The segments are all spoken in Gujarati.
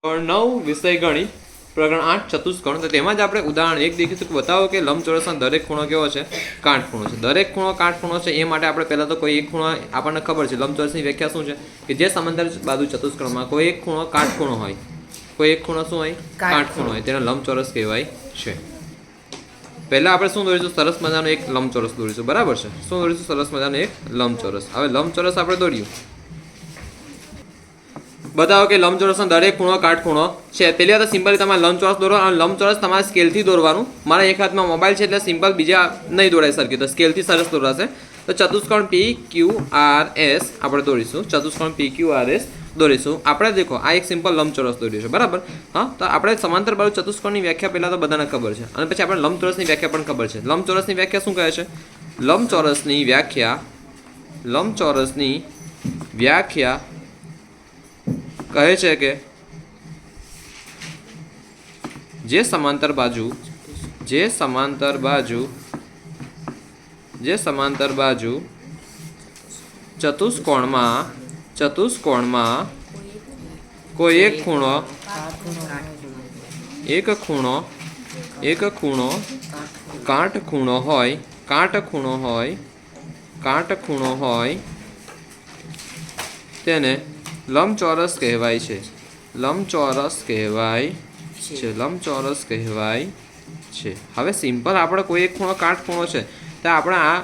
9 વિષય ગણિત પ્રકરણ 8 ચતુષ્કોણ. તો તેમાં જ આપણે ઉદાહરણ 1 દેખીશું કે બતાવો કે લંબચોરસનો દરેક ખૂણો કેવો છે? કાટખૂણો છે. દરેક ખૂણો કાટખૂણો છે એ માટે આપણે પહેલાં તો કોઈ એક ખૂણો આપણને ખબર છે. લંબચોરસની વ્યાખ્યા શું છે કે જે સમાંતર બાજુ ચતુષ્કોણમાં કોઈ એક ખૂણો કાટખૂણો હોય, કોઈ એક ખૂણો શું હોય? કાટખૂણો હોય, તેને લંબચોરસ કહેવાય છે. પહેલાં આપણે શું દોરીશું? સરસ મજાનો એક લંબચોરસ દોરીશું, બરાબર છે? શું દોરીશું? સરસ મજાનો એક લંબચોરસ. હવે લંબચોરસ આપણે દોર્યું. બતાવો કે લંબચોરસનો દરેક ખૂણો કાટખૂણો છે. પહેલી વાત સિમ્પલી તમારે લંબચોરસ દોરો અને લંબચોરસ તમારે સ્કેલથી દોરવાનું. મારા એક હાથમાં મોબાઈલ છે એટલે સિમ્પલ બીજા નહીં દોરાય સરખી, તો સ્કેલથી સરસ દોરાશે. તો ચતુષ્કોણ PQRS આપણે દોરીશું. ચતુષ્કોણ PQRS દોરીશું. આપણે દેખો આ એક સિમ્પલ લંબચોરસ દોર્યું છે, બરાબર? હા, તો આપણે સમાંતર બાજુ ચતુષ્કોણની વ્યાખ્યા પહેલાં તો બધાને ખબર છે અને પછી આપણે લંબચોરસની વ્યાખ્યા પણ ખબર છે. લંબચોરસની વ્યાખ્યા શું કહે છે? લંબચોરસની વ્યાખ્યા કહે છે કે જે સમાંતર બાજુ ચતુષ્કોણમાં કોઈ એક ખૂણો કાટખૂણો હોય તેને લંબચોરસ કહેવાય છે. હવે સિમ્પલ આપણે કોઈ એક ખૂણો કાટખૂણો છે તો આપણે આ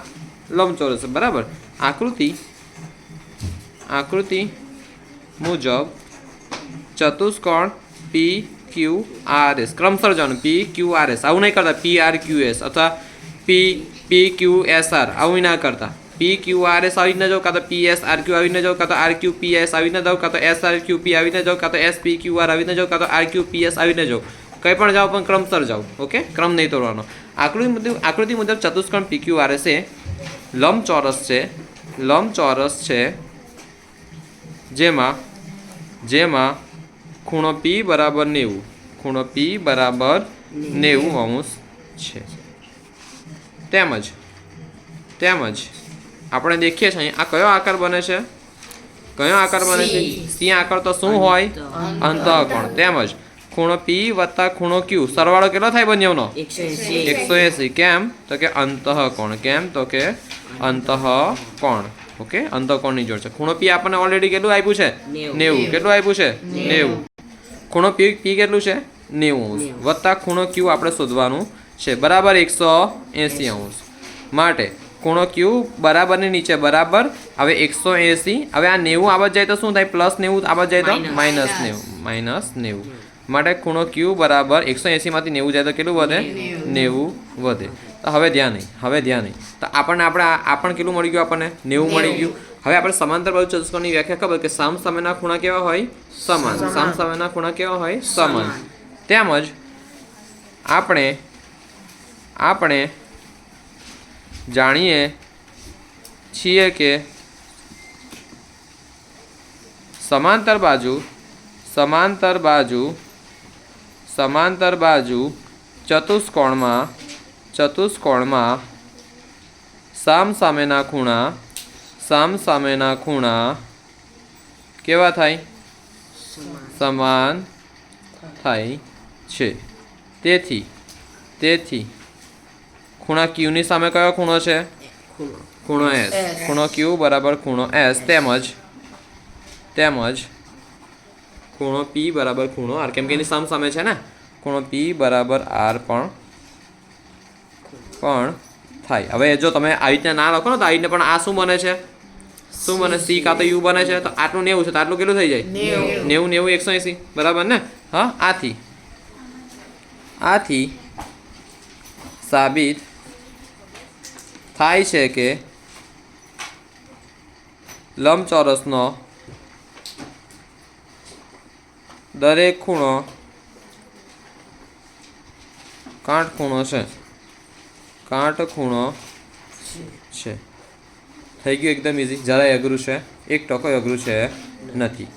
લંબચોરસ છે, બરાબર? આકૃતિ મુજબ ચતુષ્કોણ PQRS ક્રમશર જવાનું. PQRS આવું નહીં કરતા, PRQS અથવા PQSR આવું ના કરતા. PQRS આવીને જાઓ, કાં તો PSRQ આવીને જાઓ, કાં તો RQPS આવીને જાઓ, કાં તો SRQP આવીને જાઓ, કાં તો SPQR આવીને જાઓ, કાં તો RQPS આવીને જાઓ. કંઈ પણ જાઓ પણ ક્રમસર જાઓ, ઓકે? ક્રમ નહીં તોડવાનો. આકૃતિ મુજબ ચતુષ્કોણ PQRS એ લંબચોરસ છે જેમાં ખૂણો P બરાબર 90 અંશ છે. તેમજ આપણે દેખીએ છીએ આ કયો આકાર બને છે? C આકાર. તો શું હોય? અંતઃકોણ. તેમજ ખૂણો P વત્તા ખૂણો Q સરવાળો કેટલો થાય બંનેનો? 180. કેમ? તો કે અંતઃકોણ. ઓકે, અંતઃકોણની જોડ છે. ખૂણો P આપણને ઓલરેડી કેટલું આપ્યું છે? 90. કેટલું આપ્યું છે? 90. ખૂણો P કેટલું છે? 90 વત્તા ખૂણો Q આપણે શોધવાનું છે, બરાબર 180 અંશ. માટે ખૂણો Q બરાબરની નીચે બરાબર. હવે 180, હવે આ 90 આવત જાય તો શું થાય? +90 આવત જાય તો -90. માટે ખૂણો Q બરાબર 180 માંથી 90 જાય તો કેટલું વધે? 90 વધે. તો હવે ધ્યાન નહીં. તો આપણને કેટલું મળી ગયું? આપણને 90 મળી ગયું. હવે આપણે સમાંતર બાજુ ચતુષ્કોણની વ્યાખ્યા ખબર કે સામસામેના ખૂણા કેવા હોય? સમાન. સામસામેના ખૂણા કેવા હોય? સમાન. તેમજ આપણે જાણીએ છીએ કે સમાંતર બાજુ ચતુષ્કોણમાં સામસામેના ખૂણા કેવા થાય? સમાન થાય છે. તેથી ખૂણા Q ની સામે કયો ખૂણો છે? ખૂણો S. ખૂણો Q બરાબર ખૂણો S. તેમજ ખૂણો P બરાબર ખૂણો R, કેમ કે એની સામે છે ને. ખૂણો P બરાબર R પણ થાય. હવે જો તમે આવી રીતના ના લખો ને તો આવી રીતના પણ આ શું બને છે? C કાં તો U બને છે. તો આટલું 90 છે તો આટલું કેટલું થઈ જાય? 90 180, બરાબર ને? હા, આથી સાબિત થાય છે કે લંબચોરસનો દરેક ખૂણો કાટખૂણો છે. થઈ ગયું એકદમ ઇઝી. જરાય અઘરું છે? 1% અઘરું છે નથી.